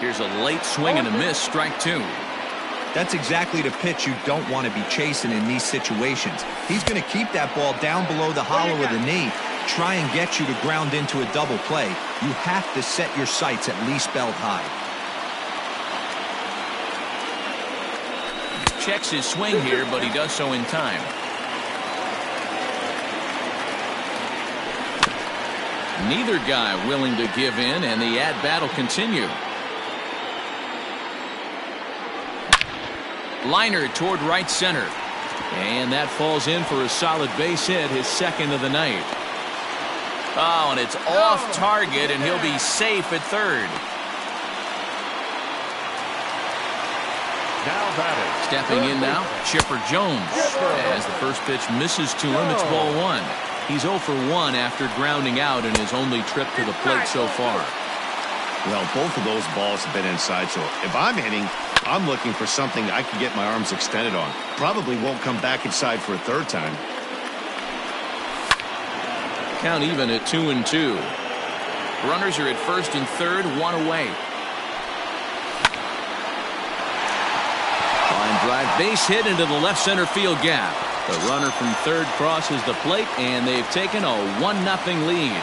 Here's a late swing and a miss, strike two. That's exactly the pitch you don't want to be chasing in these situations. He's going to keep that ball down below the hollow of the knee, try and get you to ground into a double play. You have to set your sights at least belt high. Checks his swing here, but he does so in time. Neither guy willing to give in, and the at-bat will continue. Liner toward right center. And that falls in for a solid base hit, his second of the night. Oh, and it's off target, and he'll be safe at third. Now batting. Stepping in now, Chipper Jones. As the first pitch misses to him, it's ball one. He's 0 for 1 after grounding out in his only trip to the plate so far. Well, both of those balls have been inside, so if I'm hitting, I'm looking for something I can get my arms extended on. Probably won't come back inside for a third time. Count even at 2-2. Runners are at first and third, one away. Line drive base hit into the left center field gap. The runner from third crosses the plate, and they've taken a 1-0 lead.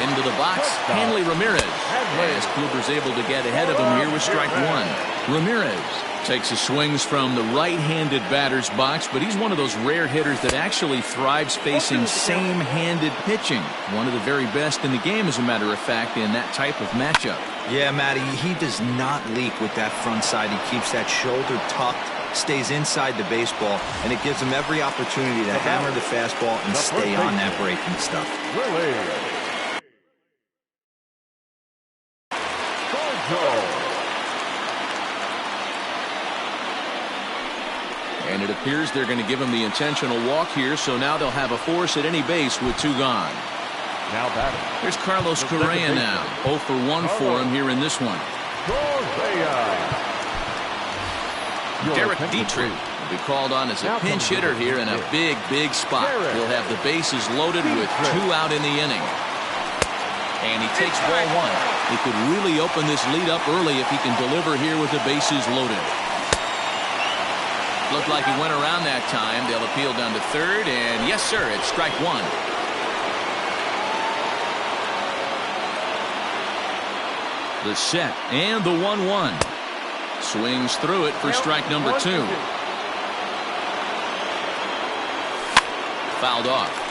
Into the box, Hanley Ramirez. As Kluber's able to get ahead of him here with strike one. Ramirez takes his swings from the right-handed batter's box, but he's one of those rare hitters that actually thrives facing same-handed pitching. One of the very best in the game, as a matter of fact, in that type of matchup. Yeah, Matty, he does not leak with that front side. He keeps that shoulder tucked, stays inside the baseball, and it gives him every opportunity to hammer the fastball and stay on that breaking stuff. And it appears they're going to give him the intentional walk here, so now they'll have a force at any base with two gone. Now batting. Here's Carlos Correa now. 0 for 1 for him here in this one. Derek Dietrich will be called on as a pinch hitter here in a big spot. He'll have the bases loaded with 2 out in the inning. And he takes ball one. He could really open this lead up early if he can deliver here with the bases loaded. Looked like he went around that time. They'll appeal down to third, and yes, sir, it's strike one. The set and the 1-1. Swings through it for strike number 2. Fouled off.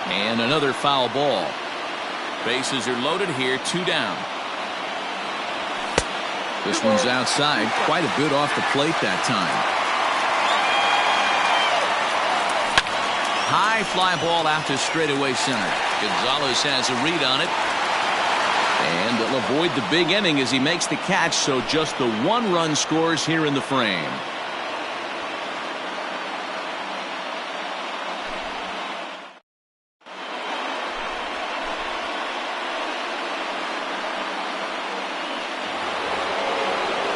And another foul ball. Bases are loaded here, 2 down. This one's outside, quite a bit off the plate that time. High fly ball out to straightaway center. Gonzalez has a read on it. And they'll avoid the big inning as he makes the catch, so just the 1 run scores here in the frame.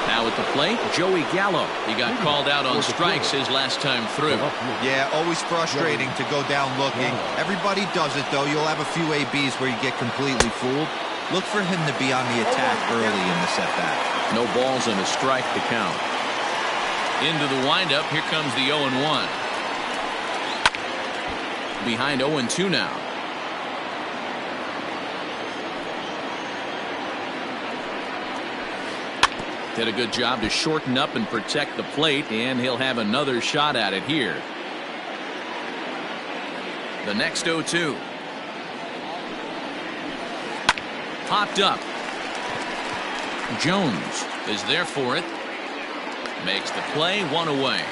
Now at the plate, Joey Gallo. He got called out on strikes his last time through. Yeah, always frustrating to go down looking. Everybody does it, though. You'll have a few ABs where you get completely fooled. Look for him to be on the attack early in the setback. No balls and a strike to count. Into the windup, here comes the 0-1. Behind 0-2 now. Did a good job to shorten up and protect the plate, and he'll have another shot at it here. The next 0-2. Popped up. Jones is there for it. Makes the play, 1 away.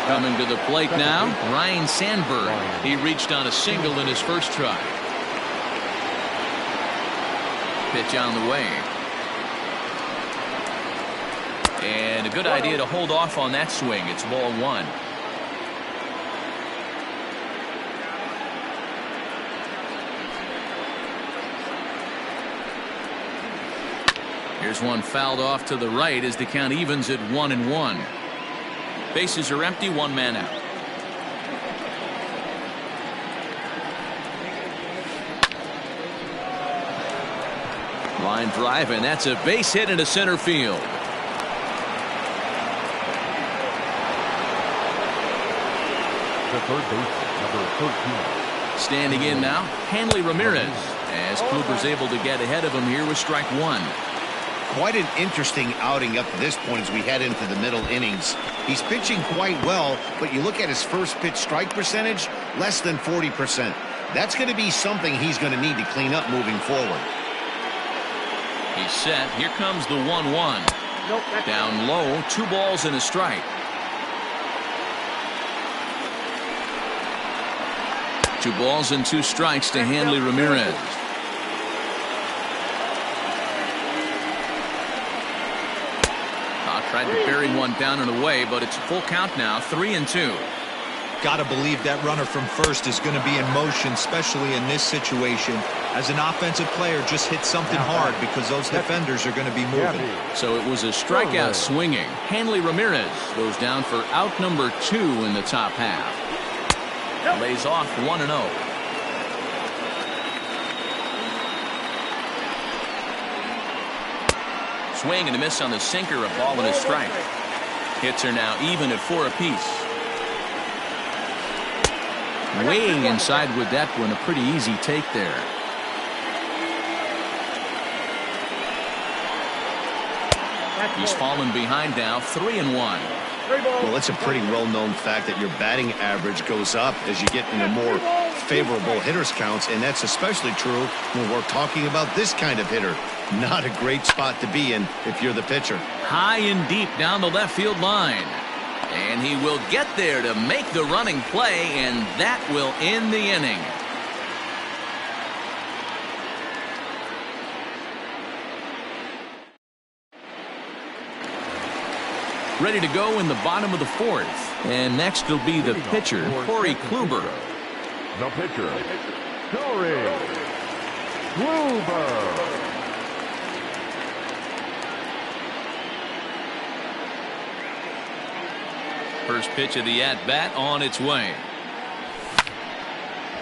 Coming to the plate now, Ryan Sandberg. He reached on a single in his first try. Pitch on the way. And a good idea to hold off on that swing. It's ball 1. Here's one fouled off to the right as the count evens at 1-1. Bases are empty, one man out. Line drive, and that's a base hit into center field. The third baseman, number 13. Standing in now, Hanley Ramirez, as Kluber's able to get ahead of him here with strike one. Quite an interesting outing up to this point as we head into the middle innings. He's pitching quite well, but you look at his first pitch strike percentage, less than 40%. That's going to be something he's going to need to clean up moving forward. He's set. Here comes the 1-1. Down low, 2 balls and a strike. Two balls and 2 strikes to Hanley Ramirez. Tried to bury one down and away, but it's a full count now, 3-2. Got to believe that runner from first is going to be in motion, especially in this situation. As an offensive player, just hit something hard because those defenders are going to be moving. So it was a strikeout swinging. Hanley Ramirez goes down for out number 2 in the top half. Lays off 1-0. Swing and a miss on the sinker, a ball and a strike. Hits are now even at 4 apiece. Way inside with that one, a pretty easy take there. He's fallen behind now, 3-1. Well, it's a pretty well-known fact that your batting average goes up as you get into more favorable hitters counts, and that's especially true when we're talking about this kind of hitter. Not a great spot to be in if you're the pitcher. High and deep down the left field line. And he will get there to make the running play, and that will end the inning. Ready to go in the bottom of the 4th. And next will be the pitcher, Corey Kluber. The pitcher, Corey Kluber. First pitch of the at-bat on its way.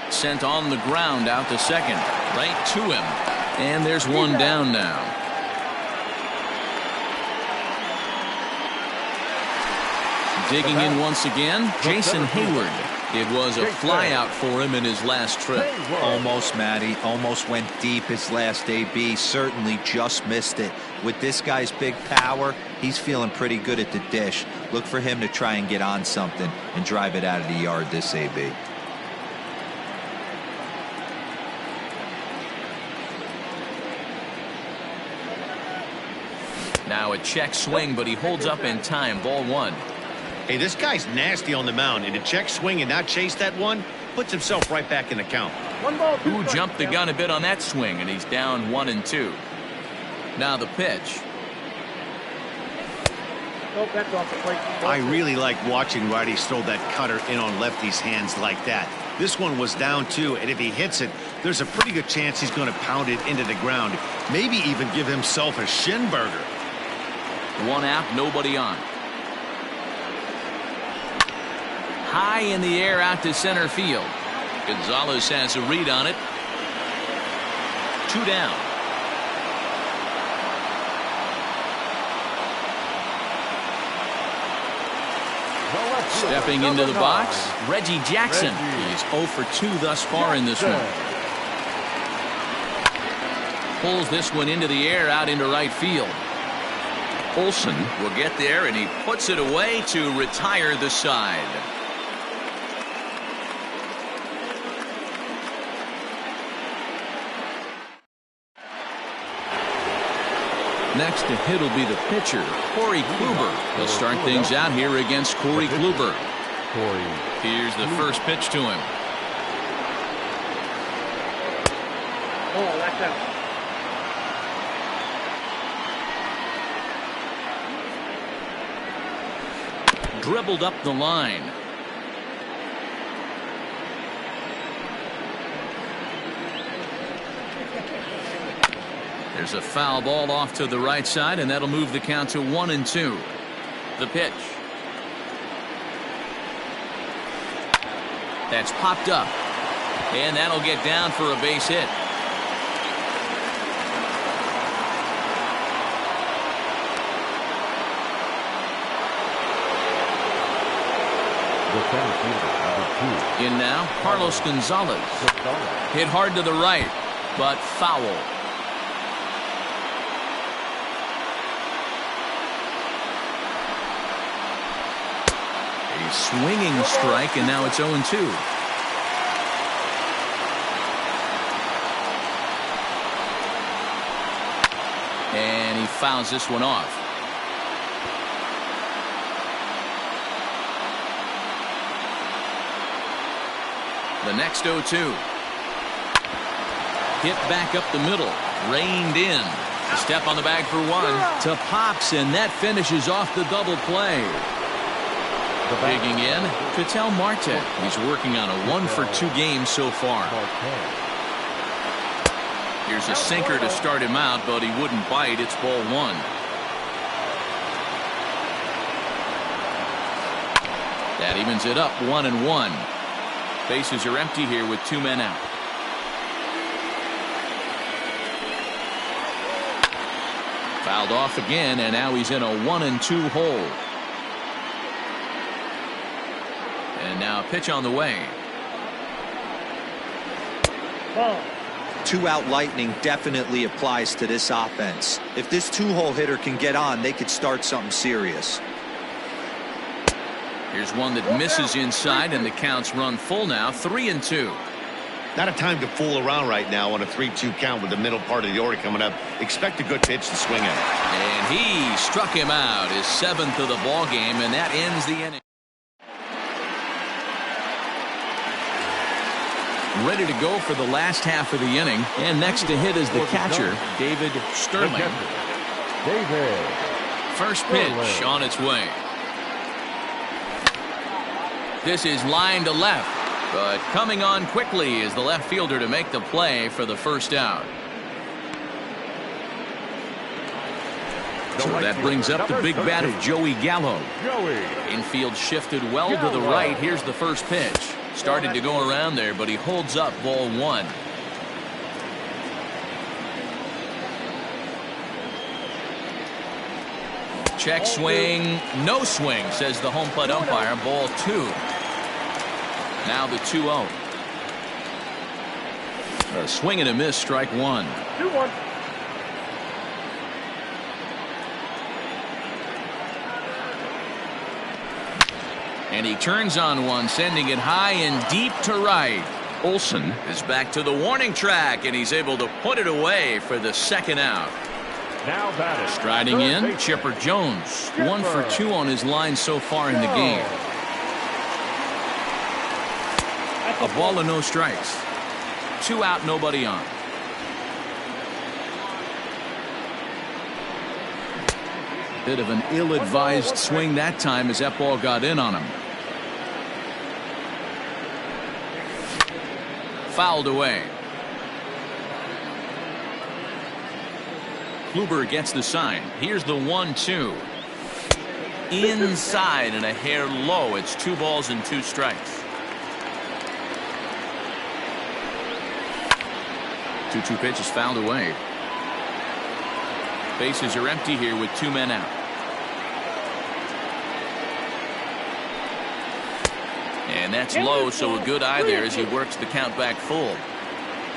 Sent on the ground out to second. Right to him. And there's one down now. Digging in once again, Jason Hayward. It was a flyout for him in his last trip. Almost, Matty. Almost went deep his last AB. Certainly just missed it. With this guy's big power, he's feeling pretty good at the dish. Look for him to try and get on something and drive it out of the yard this AB. Now a check swing, but he holds up in time. Ball 1. Hey, this guy's nasty on the mound, and to check swing and not chase that one puts himself right back in the count. Who jumped the gun a bit on that swing, and he's down 1-2. Now the pitch. I really like watching righties throw that cutter in on lefties' hands like that. This one was down 2, and if he hits it, there's a pretty good chance he's going to pound it into the ground. Maybe even give himself a shin burger. 1 out, nobody on. High in the air out to center field. Gonzalez has a read on it. 2 down. Stepping into the box, Reggie Jackson. He's 0 for 2 thus far in this one. Pulls this one into the air out into right field. Olsen will get there, and he puts it away to retire the side. Next to hit will be the pitcher, Corey Kluber. He'll start things out here against Corey Kluber. Here's the first pitch to him. Oh, that's out. Dribbled up the line. There's a foul ball off to the right side, and that'll move the count to 1-2. The pitch. That's popped up. And that'll get down for a base hit. The center fielder, number 2. In now, Carlos Gonzalez. Hit hard to the right, but foul. A swinging strike, and now it's 0-2. And he fouls this one off. The next 0-2. Hit back up the middle. Reined in. A step on the bag for one. To Pops, and that finishes off the double play. Digging in, Ketel Marte. He's working on a 1-for-2 game so far. Here's a sinker to start him out, but he wouldn't bite. It's ball one. That evens it up, 1-1. Bases are empty here with 2 men out. Fouled off again, and now he's in a 1-2 hole. And now a pitch on the way. Ball. 2-out lightning definitely applies to this offense. If this 2-hole hitter can get on, they could start something serious. Here's one that misses inside, and the count's run full now, 3-2. Not a time to fool around right now on a 3-2 count with the middle part of the order coming up. Expect a good pitch to swing at. And he struck him out, his 7th of the ball game, and that ends the inning. Ready to go for the last half of the inning, and next to hit is the catcher, David Sterling. David. First pitch on its way. This is line to left, but coming on quickly is the left fielder to make the play for the first out. So that brings up the big bat of Joey Gallo. Infield shifted well to the right. Here's the first pitch. Started to go around there, but he holds up ball one. Check swing, no swing, says the home plate umpire. Ball two. Now the 2-0. A swing and a miss, strike one. 2-1. And he turns on one, sending it high and deep to right. Olson is back to the warning track, and he's able to put it away for the second out. Now batting. Striding in, Chipper Jones. 1 for 2 on his line so far in the game. A ball and no strikes. 2 out, nobody on. Bit of an ill-advised swing that time as that ball got in on him. Fouled away. Kluber gets the sign. Here's the 1-2. Inside and a hair low. It's 2 balls and 2 strikes. 2-2 pitch is fouled away. Bases are empty here with 2 men out. And that's low, so a good eye there as he works the count back full.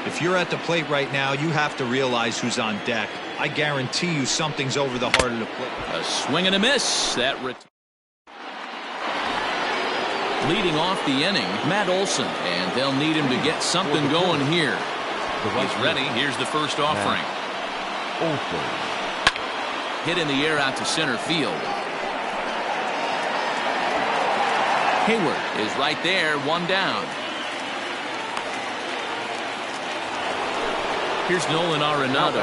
If you're at the plate right now, you have to realize who's on deck. I guarantee you something's over the heart of the plate. A swing and a miss. That leading off the inning, Matt Olson, and they'll need him to get something going here. He's ready. Here's the first offering. Hit in the air out to center field. Hayward is right there, 1 down. Here's Nolan Arenado.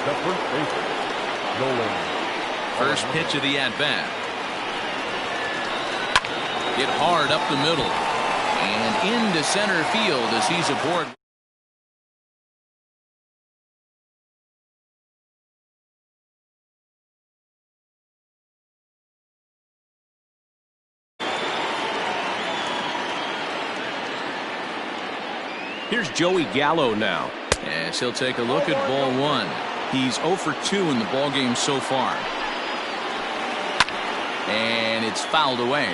The first baseman, Nolan. First pitch of the at-bat. Hit hard up the middle. And into center field as he's aboard. Here's Joey Gallo now. Yes, he'll take a look at ball one. He's 0 for 2 in the ball game so far. And it's fouled away.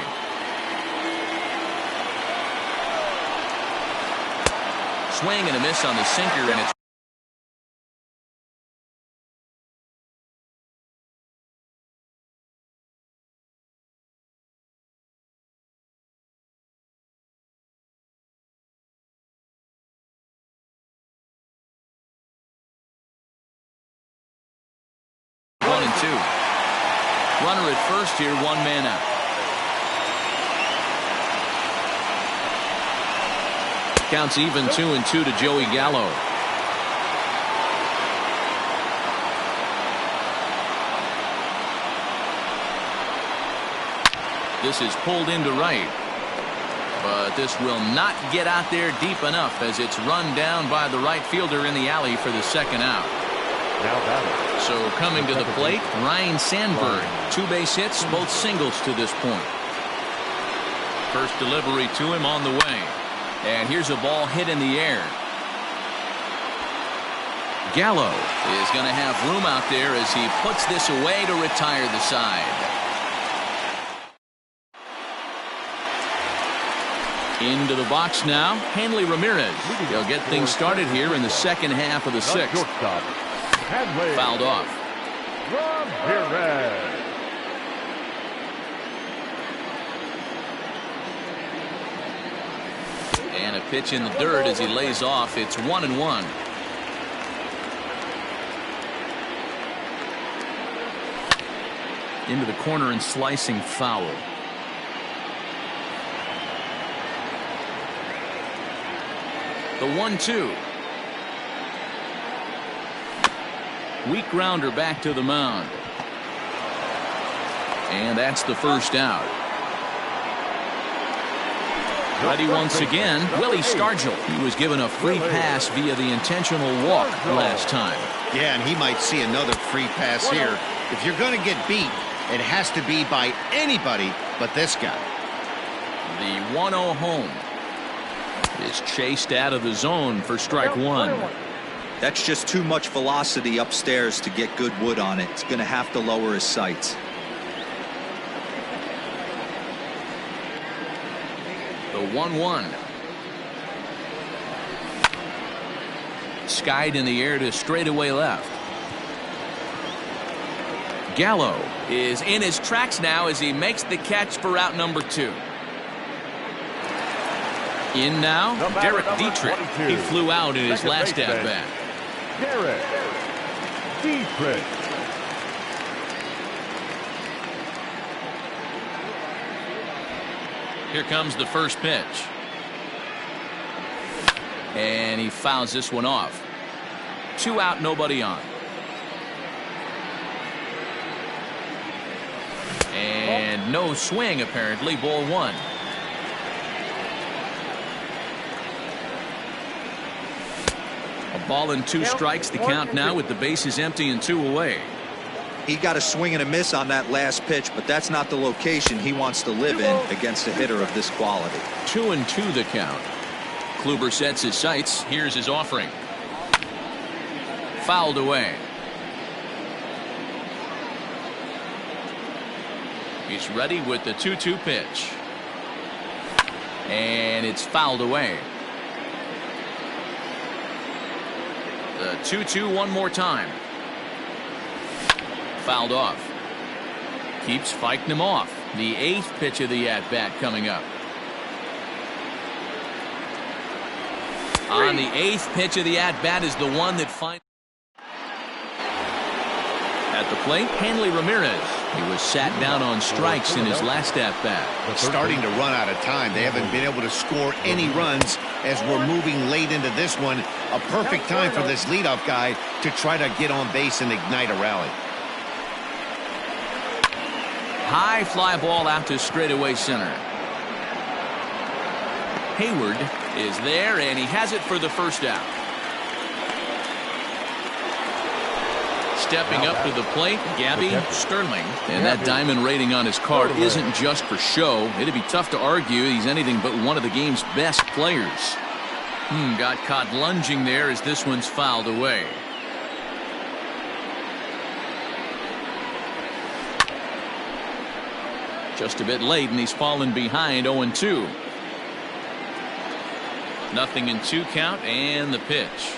Swing and a miss on the sinker, and it's runner at first here, 1 man out. Counts even 2-2 to Joey Gallo. This is pulled into right, but this will not get out there deep enough as it's run down by the right fielder in the alley for the second out. So coming to the plate, Ryan Sandberg. 2 base hits, both singles to this point. First delivery to him on the way. And here's a ball hit in the air. Gallo is going to have room out there as he puts this away to retire the side. Into the box now, Hanley Ramirez. He'll get things started here in the second half of the 6th. Fouled off. Ramirez. And a pitch in the dirt as he lays off. It's 1-1. Into the corner and slicing foul. The 1-2. Weak grounder back to the mound. And that's the first out. Ready once again, Willie Stargell. He was given a free pass via the intentional walk last time. Yeah, and he might see another free pass here. If you're going to get beat, it has to be by anybody but this guy. The 1-0 home is chased out of the zone for strike one. That's just too much velocity upstairs to get good wood on it. It's going to have to lower his sights. The 1-1. Skied in the air to straightaway left. Gallo is in his tracks now as he makes the catch for out number 2. In now, Derek Dietrich. He flew out in his last at-bat. Derek Dietrich. Here comes the first pitch. And he fouls this one off. 2 out, nobody on. And no swing, apparently. Ball 1. A ball and 2 strikes. The count now with the bases empty and 2 away. He got a swing and a miss on that last pitch, but that's not the location he wants to live in against a hitter of this quality. 2-2 the count. Kluber sets his sights. Here's his offering. Fouled away. He's ready with the 2-2 pitch. And it's fouled away. The 2-2 one more time. Fouled off. Keeps fighting him off. The 8th pitch of the at-bat coming up. On the 8th pitch of the at-bat is the one that finds. At the plate, Hanley Ramirez. He was sat down on strikes in his last at-bat. Starting to run out of time. They haven't been able to score any runs as we're moving late into this one. A perfect time for this leadoff guy to try to get on base and ignite a rally. High fly ball out to straightaway center. Hayward is there, and he has it for the first out. Stepping up to the plate, Gabby Sterling. And that diamond rating on his card isn't just for show. It'd be tough to argue he's anything but one of the game's best players. Got caught lunging there as this one's fouled away. Just a bit late, and he's fallen behind 0-2. Nothing in 2 count, and the pitch.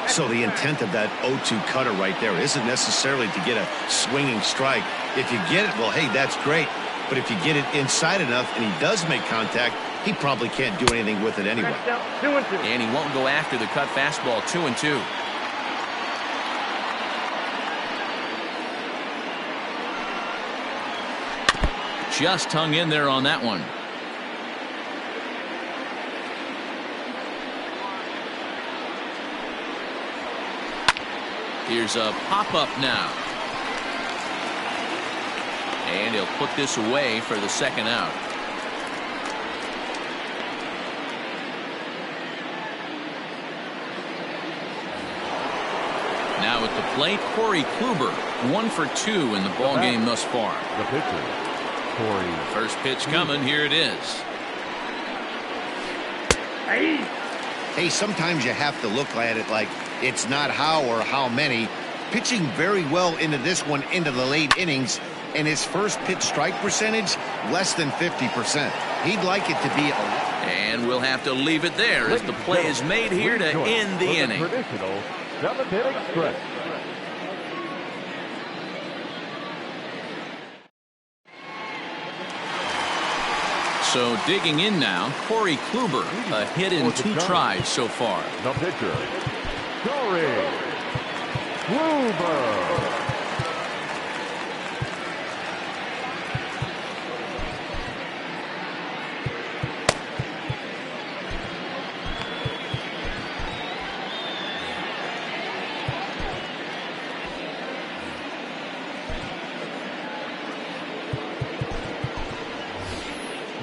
So the intent of that 0-2 cutter right there isn't necessarily to get a swinging strike. If you get it, well, hey, that's great. But if you get it inside enough and he does make contact, he probably can't do anything with it anyway. And he won't go after the cut fastball. 2-2. Just hung in there on that one. Here's a pop-up now. And he'll put this away for the second out. Now at the plate, Corey Kluber, 1 for 2 in the ball game thus far. The pitcher, Corey. First pitch coming. Here it is. Hey, sometimes you have to look at it like it's not how or how many. Pitching very well into this one into the late innings, and his first pitch strike percentage less than 50%. He'd like it to be a... And we'll have to leave it there as the play is made here to end the inning. Traditional 7th-inning stretch. So digging in now, Corey Kluber, a hit in 2 tries so far. The pitcher, Corey Kluber.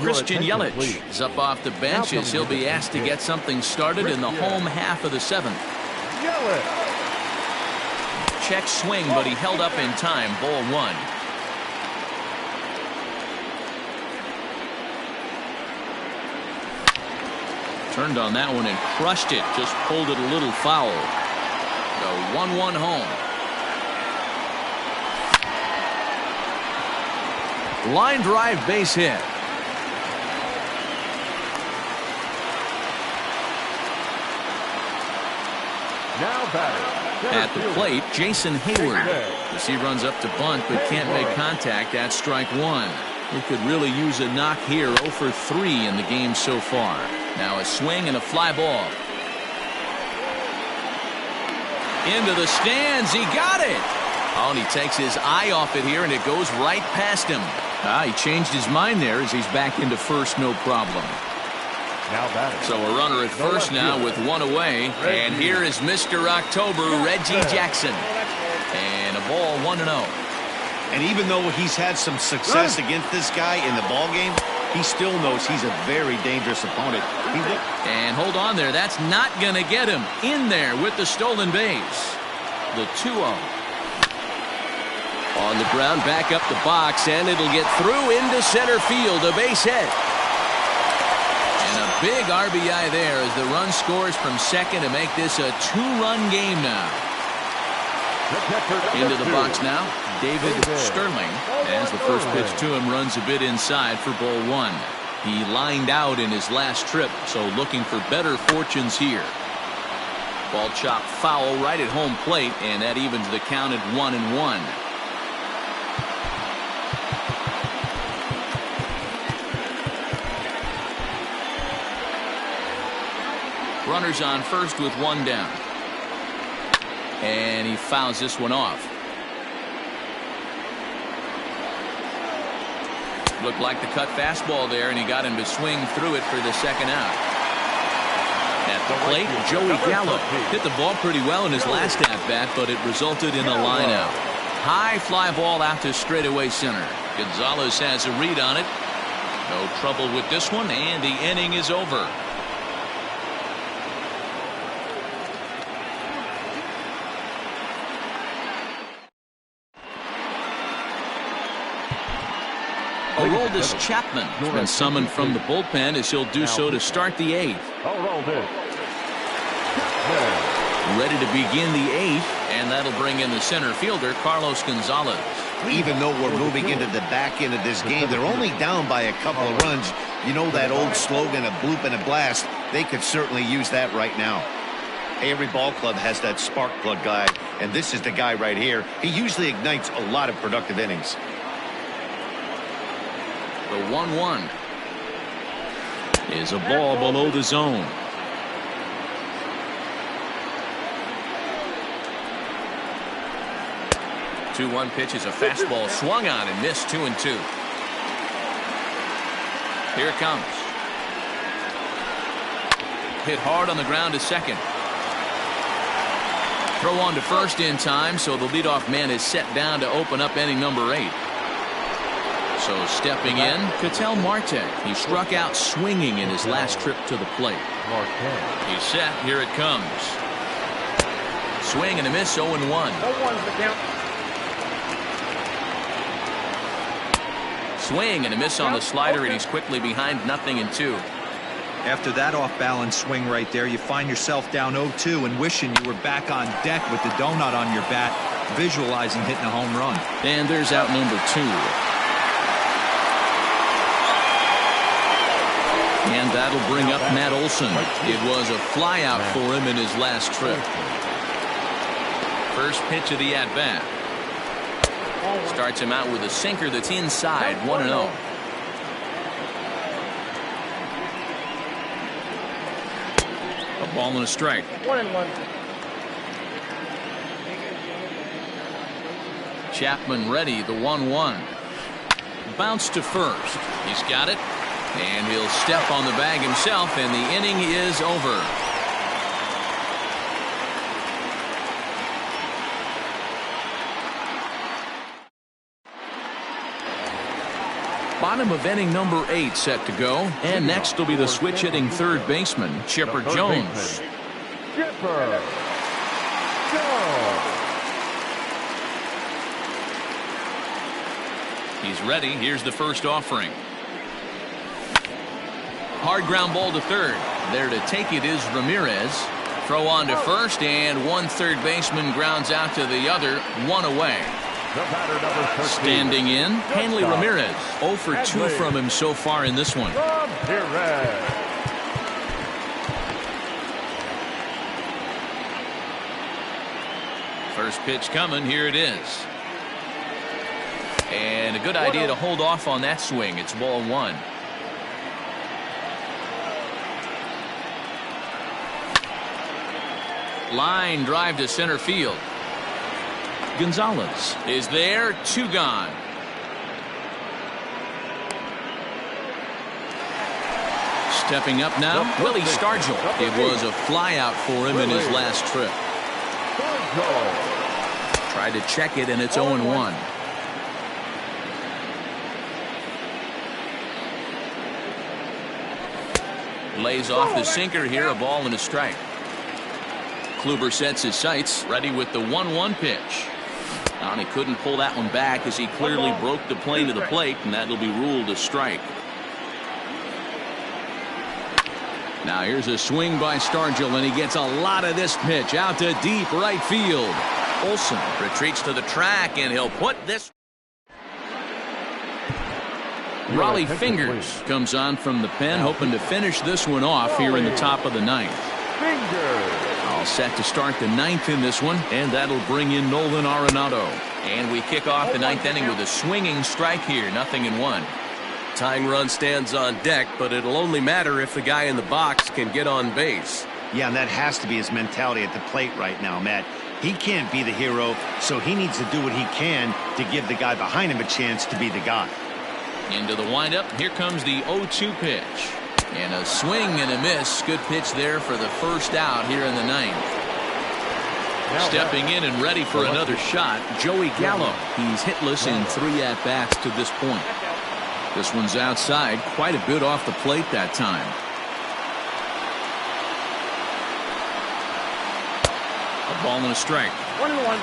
Christian Yelich is up off the bench as he'll be asked to get something started in the home half of the 7th. Check swing, but he held up in time. Ball 1. Turned on that one and crushed it. Just pulled it a little foul. The 1-1 home. Line drive base hit. At the plate, Jason Hayward. As he runs up to bunt but can't make contact at strike 1. He could really use a knock here. 0 for 3 in the game so far. Now a swing and a fly ball. Into the stands. He got it. Oh, and he takes his eye off it here, and it goes right past him. He changed his mind there as he's back into first, no problem. So a runner at first now with 1 away. And here is Mr. October, Reggie Jackson. And a ball 1-0. And even though he's had some success against this guy in the ball game, he still knows he's a very dangerous opponent. And hold on there. That's not going to get him in there with the stolen base. The 2-0. On the ground, back up the box, and it'll get through into center field. A base hit. And a big RBI there as the run scores from second to make this a 2-run game now. Into the box now, David Sterling, as the first pitch to him runs a bit inside for ball 1. He lined out in his last trip, so looking for better fortunes here. Ball chopped foul right at home plate, and that evens the count at 1-1. Runners on first with 1 down. And he fouls this one off. Looked like the cut fastball there, and he got him to swing through it for the second out. At the plate, Joey Gallo hit the ball pretty well in his last at-bat, but it resulted in a line out. High fly ball out to straightaway center. Gonzalez has a read on it. No trouble with this one, and the inning is over. Aroldis Chapman has been summoned from the bullpen as he'll do so to start the 8th. Ready to begin the 8th, and that'll bring in the center fielder, Carlos Gonzalez. Even though we're moving into the back end of this game, they're only down by a couple of runs. You know that old slogan, a bloop and a blast? They could certainly use that right now. Every ball club has that spark plug guy, and this is the guy right here. He usually ignites a lot of productive innings. The 1-1 is a ball below the zone. The 2-1 pitch is a fastball swung on and missed. 2-2. Here it comes. Hit hard on the ground to second. Throw on to first in time, so the leadoff man is set down to open up inning number 8. So stepping in, Ketel Marte. He struck out swinging in his last trip to the plate. He's set. Here it comes. Swing and a miss. 0-1. 0-1's the count. Swing and a miss on the slider, and he's quickly behind 0-2. After that off-balance swing right there, you find yourself down 0-2 and wishing you were back on deck with the donut on your bat, visualizing hitting a home run. And there's out number 2. And that'll bring up Matt Olson. It was a flyout for him in his last trip. First pitch of the at-bat. Starts him out with a sinker that's inside. 1-0. A ball and a strike. 1-1. Chapman ready. The 1-1. Bounce to first. He's got it. And he'll step on the bag himself, and the inning is over. Bottom of inning number 8 set to go. And next will be the switch hitting third baseman, Chipper Jones. Chipper Jones. He's ready. Here's the first offering. Hard ground ball to third. There to take it is Ramirez. Throw on to first, and one third baseman grounds out to the other. 1 away. The batter, number 13. Standing in, Hanley Ramirez. 0 for 2 from him so far in this one. Ramirez. First pitch coming. Here it is. And a good idea to hold off on that swing. It's ball 1. Line drive to center field. Gonzalez is there. 2 gone. Stepping up now, Willie Stargell. It was a flyout for him in his last trip. Tried to check it, and it's 0-1. Lays off the sinker here. A ball and a strike. Kluber sets his sights, ready with the 1-1 pitch. And he couldn't pull that one back as he clearly broke the plane to the plate, and that'll be ruled a strike. Now here's a swing by Stargell, and he gets a lot of this pitch out to deep right field. Olson retreats to the track, and he'll put this. Raleigh Fingers comes on from the pen, hoping to finish this one off here in the top of the 9th. All set to start the 9th in this one, and that'll bring in Nolan Arenado. And we kick off the 9th inning with a swinging strike here. 0-1. Tying run stands on deck, but it'll only matter if the guy in the box can get on base. Yeah, and that has to be his mentality at the plate right now, Matt. He can't be the hero, so he needs to do what he can to give the guy behind him a chance to be the guy. Into the windup. Here comes the 0-2 pitch. And a swing and a miss. Good pitch there for the first out here in the 9th. Stepping in and ready for another shot, Joey Gallo. He's hitless in 3 at-bats to this point. This one's outside, quite a bit off the plate that time. A ball and a strike. 1-1.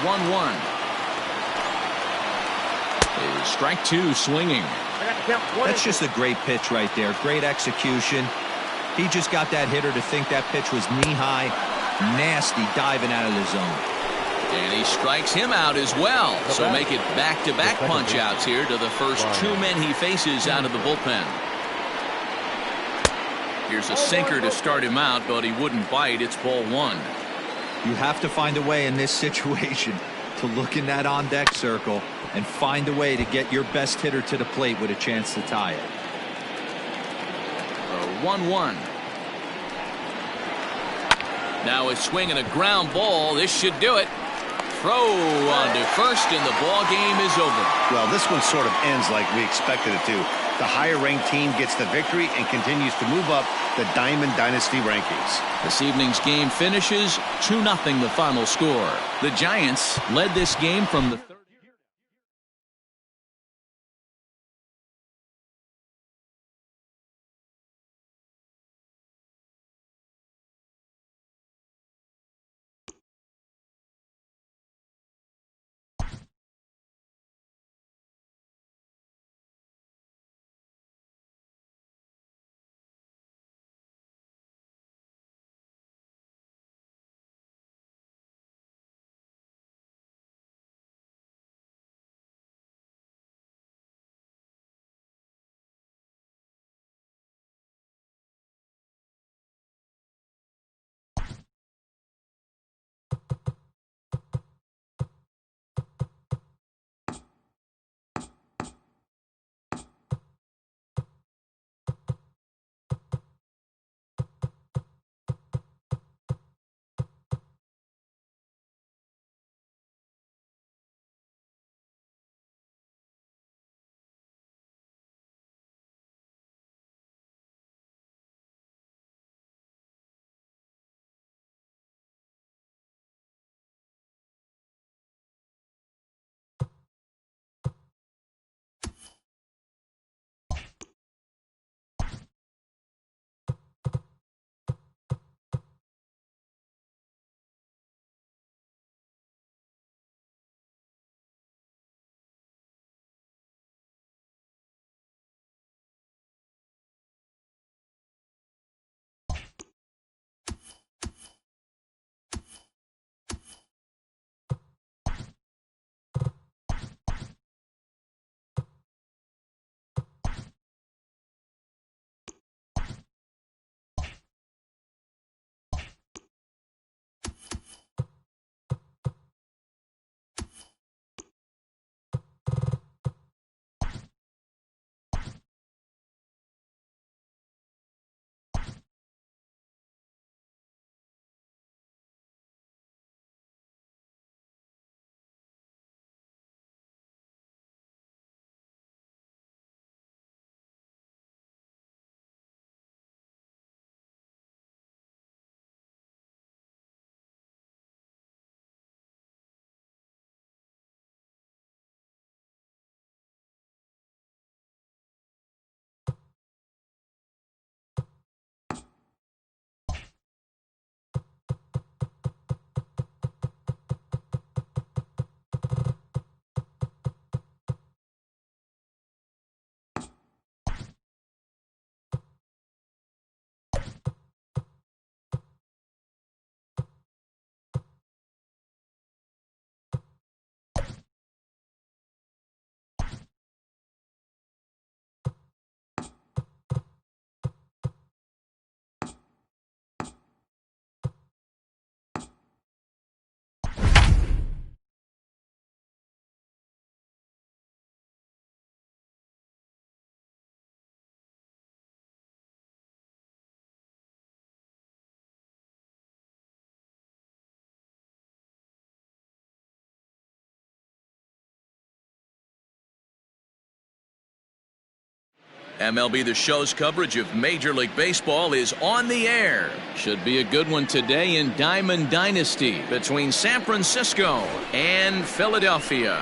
1-1. Strike two, swinging. I got the count. That's just a great pitch right there. Great execution. He just got that hitter to think that pitch was knee-high. Nasty diving out of the zone. And he strikes him out as well. So make it back-to-back punch-outs here to the first two men he faces out of the bullpen. Here's a sinker to start him out, but he wouldn't bite. It's ball one. You have to find a way in this situation to look in that on-deck circle and find a way to get your best hitter to the plate with a chance to tie it. 1-1. Now a swing and a ground ball. This should do it. Throw on to first, and the ball game is over. Well, this one sort of ends like we expected it to. The higher-ranked team gets the victory and continues to move up the Diamond Dynasty rankings. This evening's game finishes 2-0 the final score. The Giants led this game from the third. MLB The Show's coverage of Major League Baseball is on the air. Should be a good one today in Diamond Dynasty between San Francisco and Philadelphia.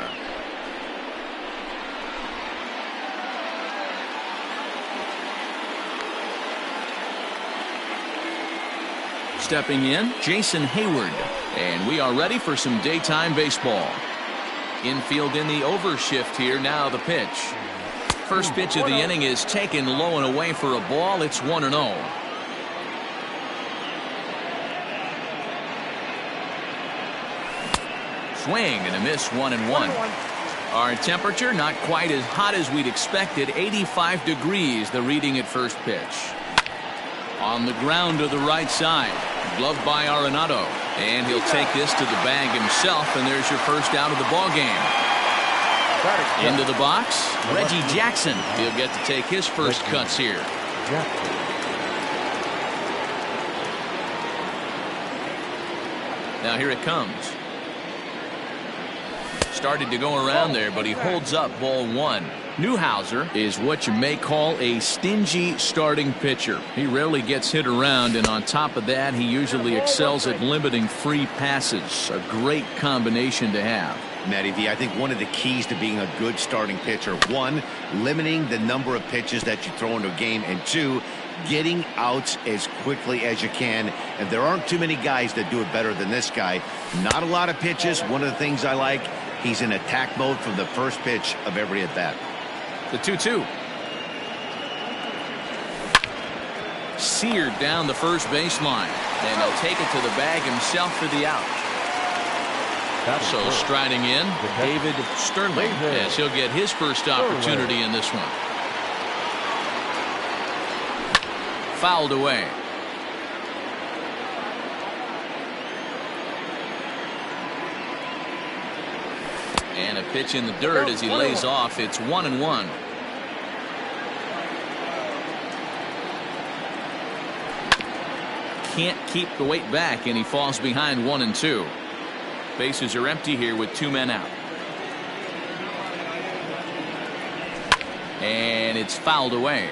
Stepping in, Jason Hayward. And we are ready for some daytime baseball. Infield in the overshift here. Now the pitch. First pitch of the inning is taken low and away for a ball. It's 1-0. Swing and a miss, 1-1. Our temperature not quite as hot as we'd expected. 85 degrees, the reading at first pitch. On the ground to the right side. Gloved by Arenado. And he'll take this to the bag himself, and there's your first out of the ball game. Into the box, Reggie Jackson. He'll get to take his first cuts here. Now here it comes. Started to go around there, but he holds up ball one. Newhouser is what you may call a stingy starting pitcher. He rarely gets hit around, and on top of that, he usually excels at limiting free passes. A great combination to have. Matty V, I think one of the keys to being a good starting pitcher, one, limiting the number of pitches that you throw into a game, and two, getting outs as quickly as you can. And there aren't too many guys that do it better than this guy. Not a lot of pitches. One of the things I like, he's in attack mode from the first pitch of every at-bat. The 2-2. Seared down the first baseline, and he'll take it to the bag himself for the out. So striding in, David Sterling, as he'll get his first opportunity in this one. Fouled away. And a pitch in the dirt as he lays off. It's 1-1. Can't keep the weight back, and he falls behind 1-2. Bases are empty here with two men out. And it's fouled away.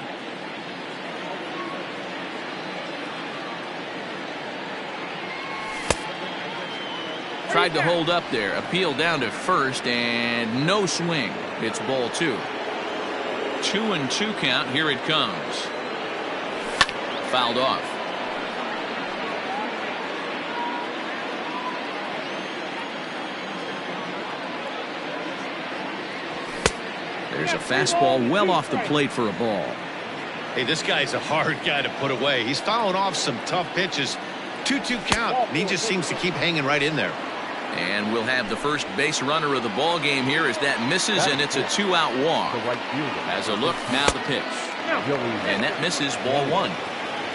Tried to hold up there. Appeal down to first, and no swing. It's ball two. 2-2 count. Here it comes. Fouled off. There's a fastball well off the plate for a ball. Hey, this guy's a hard guy to put away. He's fouling off some tough pitches. 2-2 count, and he just seems to keep hanging right in there. And we'll have the first base runner of the ball game here as that misses, and it's a two-out walk. As a look, now the pitch. And that misses, ball one.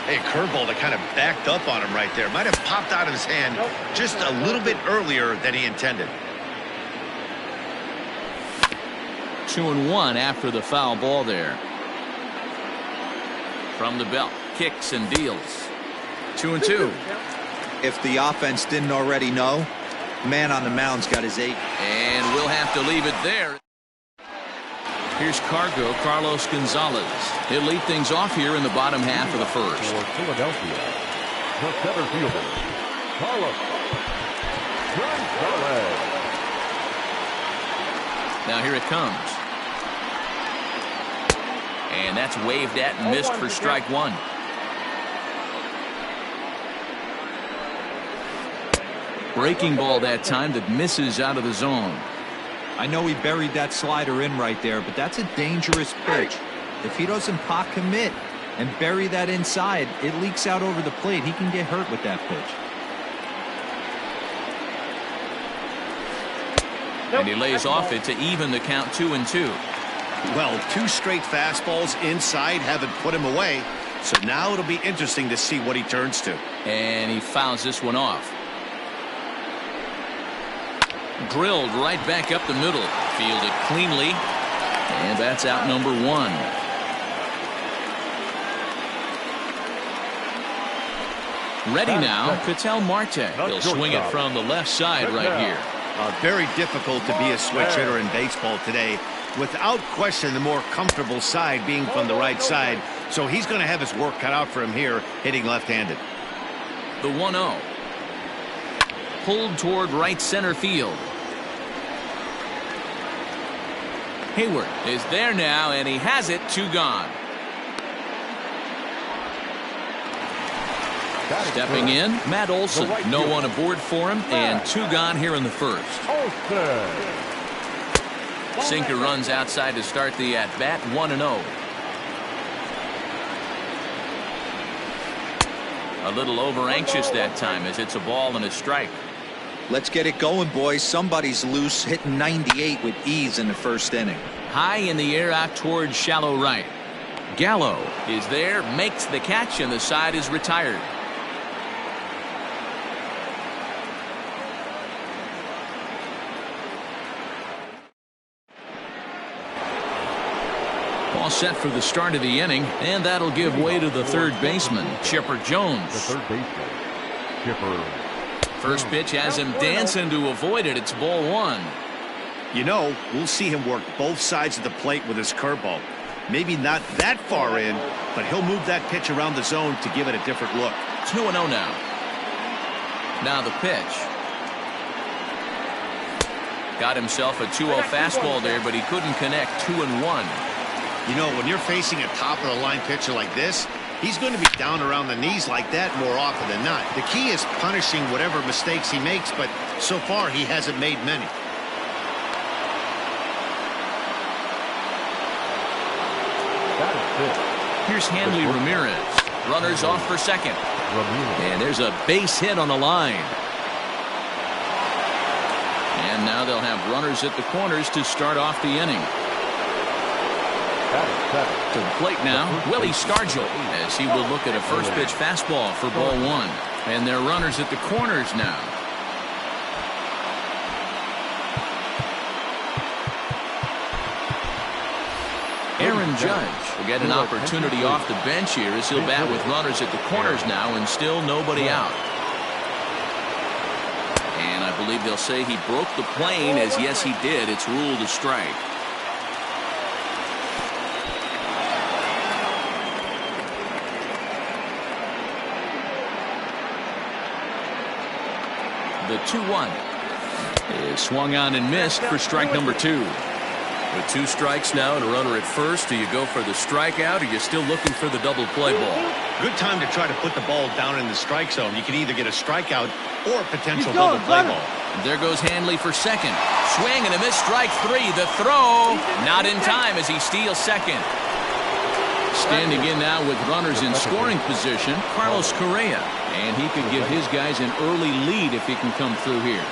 Hey, curveball that kind of backed up on him right there. Might have popped out of his hand just a little bit earlier than he intended. 2-1 after the foul ball there. From the belt, kicks and deals. 2-2. If the offense didn't already know, man on the mound's got his 8. And we'll have to leave it there. Here's Carlos Gonzalez. He'll lead things off here in the bottom half of the first. For Philadelphia, the center fielder, Carlos Gonzalez. Now here it comes. And that's waved at and missed for strike one. Breaking ball that time that misses out of the zone. I know he buried that slider in right there, but that's a dangerous pitch. If he doesn't pot commit and bury that inside, it leaks out over the plate. He can get hurt with that pitch. And he lays off it to even the count 2-2. Well, two straight fastballs inside haven't put him away. So now it'll be interesting to see what he turns to. And he fouls this one off. Drilled right back up the middle. Fielded cleanly. And that's out number one. Ready now, Ketel Marte. He'll swing it from the left side right here. Very difficult to be a switch hitter in baseball today. Without question, the more comfortable side being from the right side. So he's going to have his work cut out for him here, hitting left-handed. The 1-0. Pulled toward right center field. Hayward is there now, and he has it. 2 gone. Stepping in, Matt Olson. No one aboard for him, and 2 gone here in the first. Sinker runs outside to start the at-bat, 1-0. A little over-anxious that time as it's a ball and a strike. Let's get it going, boys. Somebody's loose, hitting 98 with ease in the first inning. High in the air out towards shallow right. Gallo is there, makes the catch, and the side is retired. All set for the start of the inning, and that'll give way to the third baseman, Chipper Jones. The third baseman, Chipper. First pitch has him dancing to avoid it. It's ball one. You know, we'll see him work both sides of the plate with his curveball. Maybe not that far in, but he'll move that pitch around the zone to give it a different look. 2-0 now. Now the pitch. Got himself a 2-0 fastball there, but he couldn't connect. 2-1. You know, when you're facing a top-of-the-line pitcher like this, he's going to be down around the knees like that more often than not. The key is punishing whatever mistakes he makes, but so far he hasn't made many. Here's Hanley Ramirez. Runners off for second. And there's a base hit on the line. And now they'll have runners at the corners to start off the inning. To the plate now, Willie Stargell, as he will look at a first pitch fastball for ball one. And they're runners at the corners now. Aaron Judge will get an opportunity off the bench here as he'll bat with runners at the corners now, and still nobody out. And I believe they'll say he broke the plane, as yes he did. It's ruled a strike. The 2-1 is swung on and missed for strike number 2. With 2 strikes now and a runner at first, do you go for the strikeout, or are you still looking for the double play ball? Good time to try to put the ball down in the strike zone. You can either get a strikeout or a potential double play ball. There goes Hanley for second. Swing and a miss, strike 3. The throw not in time as he steals second. Standing in now with runners in scoring position, Carlos Correa. And he could give his guys an early lead if he can come through here.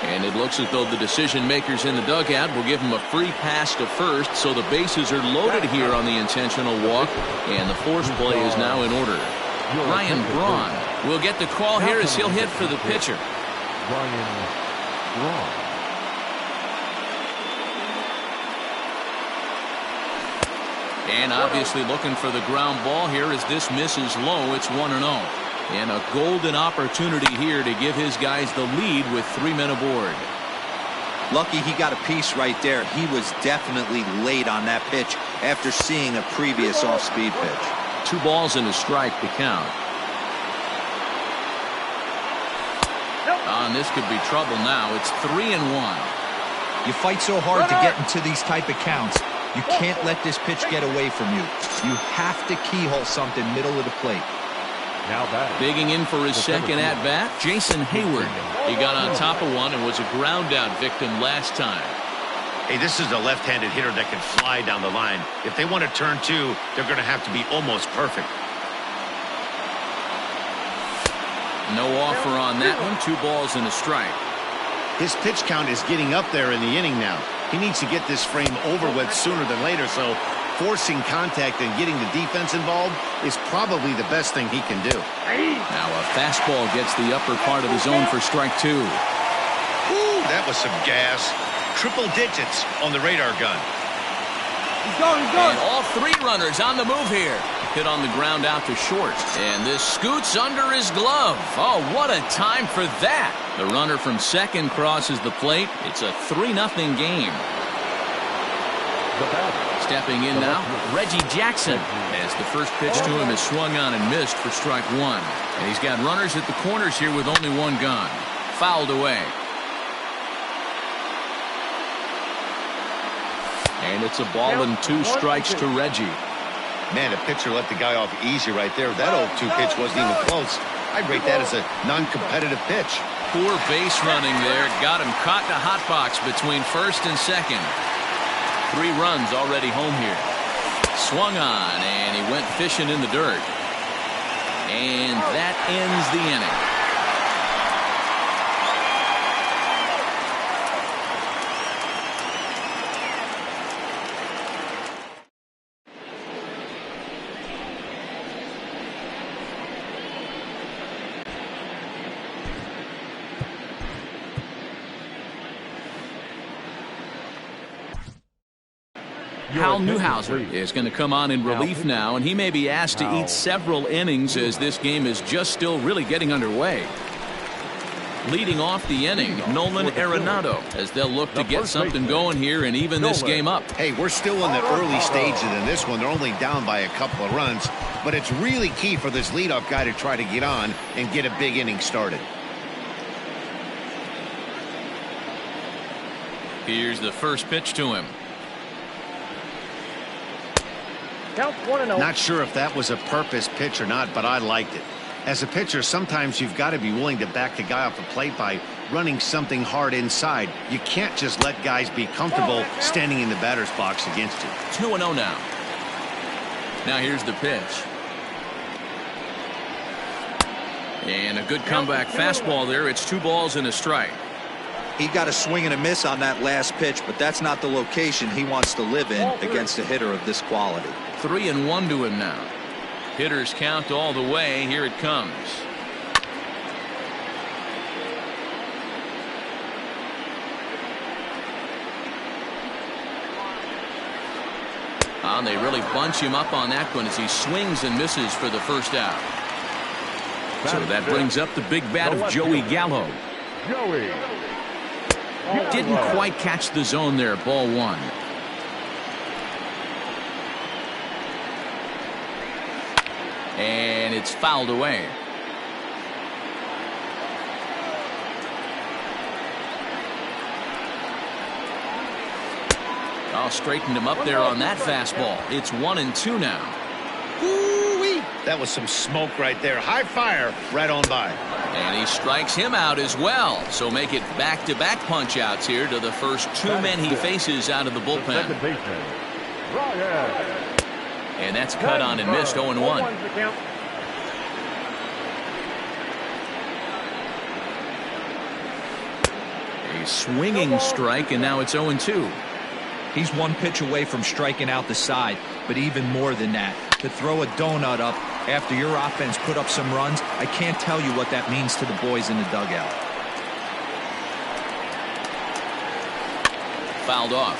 And it looks as though the decision makers in the dugout will give him a free pass to first, so the bases are loaded here on the intentional walk, and the force play is now in order. Ryan Braun will get the call here as he'll hit for the pitcher. Ryan Braun. And obviously looking for the ground ball here as this misses low. It's 1-0. And a golden opportunity here to give his guys the lead with 3 men aboard. Lucky he got a piece right there. He was definitely late on that pitch after seeing a previous off-speed pitch. 2 balls and a strike to count. And this could be trouble now. It's 3-1. You fight so hard to get into these type of counts. You can't let this pitch get away from you. You have to keyhole something middle of the plate. Now batting. Digging in for his second at-bat, Jason Hayward. He got on top of one and was a ground-out victim last time. Hey, this is a left-handed hitter that can fly down the line. If they want to turn 2, they're going to have to be almost perfect. No offer on that one. 2 balls and a strike. His pitch count is getting up there in the inning now. He needs to get this frame over with sooner than later, so forcing contact and getting the defense involved is probably the best thing he can do. Now a fastball gets the upper part of the zone for strike 2. Ooh, that was some gas. Triple digits on the radar gun. He's going, he's going. And all 3 runners on the move here. Hit on the ground out to short. And this scoots under his glove. Oh, what a time for that. The runner from second crosses the plate. It's a 3-0 game. Stepping in now, Reggie Jackson, as the first pitch to him is swung on and missed for strike 1. And he's got runners at the corners here with only 1 gone. Fouled away. And it's a ball and 2 strikes to Reggie. Man, the pitcher let the guy off easy right there. That 0-2 pitch wasn't even close. I'd rate that as a non-competitive pitch. Poor base running there. Got him caught in a hot box between first and second. 3 runs already home here. Swung on, and he went fishing in the dirt. And that ends the inning. Hal Newhouser is going to come on in relief now, and he may be asked to eat several innings as this game is just still really getting underway. Leading off the inning, Nolan Arenado, as they'll look to get something going here and even this game up. Hey, we're still in the early stages in this one. They're only down by a couple of runs, but it's really key for this leadoff guy to try to get on and get a big inning started. Here's the first pitch to him. Not sure if that was a purpose pitch or not, but I liked it. As a pitcher, sometimes you've got to be willing to back the guy off the plate by running something hard inside. You can't just let guys be comfortable standing in the batter's box against you. 2-0 now. Now here's the pitch. And a good comeback fastball there. It's 2 balls and a strike. He got a swing and a miss on that last pitch, but that's not the location he wants to live in against a hitter of this quality. 3-1 to him now. Hitters count all the way. Here it comes. They really bunch him up on that one as he swings and misses for the first out. So that brings up the big bat of Joey Gallo. Didn't quite catch the zone there. Ball 1. And it's fouled away. Straightened him up there on that fastball. It's 1-2 now. Ooh-wee. That was some smoke right there. High fire right on by. And he strikes him out as well. So make it back-to-back punch-outs here to the first 2 men he faces out of the bullpen. And that's cut on and missed. 0-1. A swinging strike, and now it's 0-2. He's 1 pitch away from striking out the side, but even more than that, to throw a donut up after your offense put up some runs, I can't tell you what that means to the boys in the dugout. Fouled off.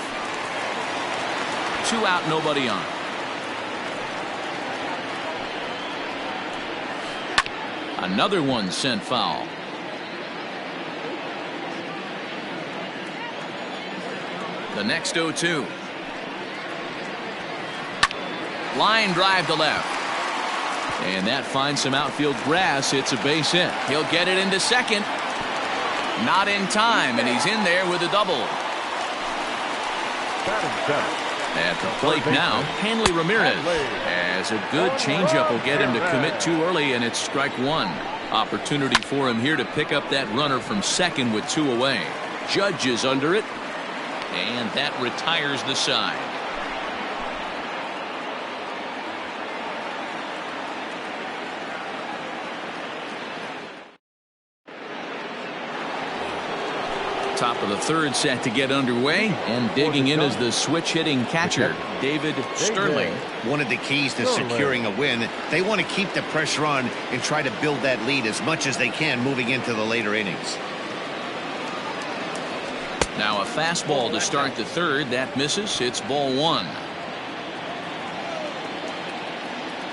2 out, nobody on. Another one sent foul. The next 0-2. Line drive to left. And that finds some outfield grass. It's a base hit. He'll get it into second. Not in time, and he's in there with a double. At the plate now, Hanley Ramirez. As a good changeup will get him to commit too early, and it's strike 1. Opportunity for him here to pick up that runner from second with 2 away. Judge is under it. And that retires the side. Top of the 3rd set to get underway, and digging in is the switch hitting catcher, David Sterling. One of the keys to securing a win, they want to keep the pressure on and try to build that lead as much as they can moving into the later innings. Now a fastball to start the 3rd. That misses. It's ball 1.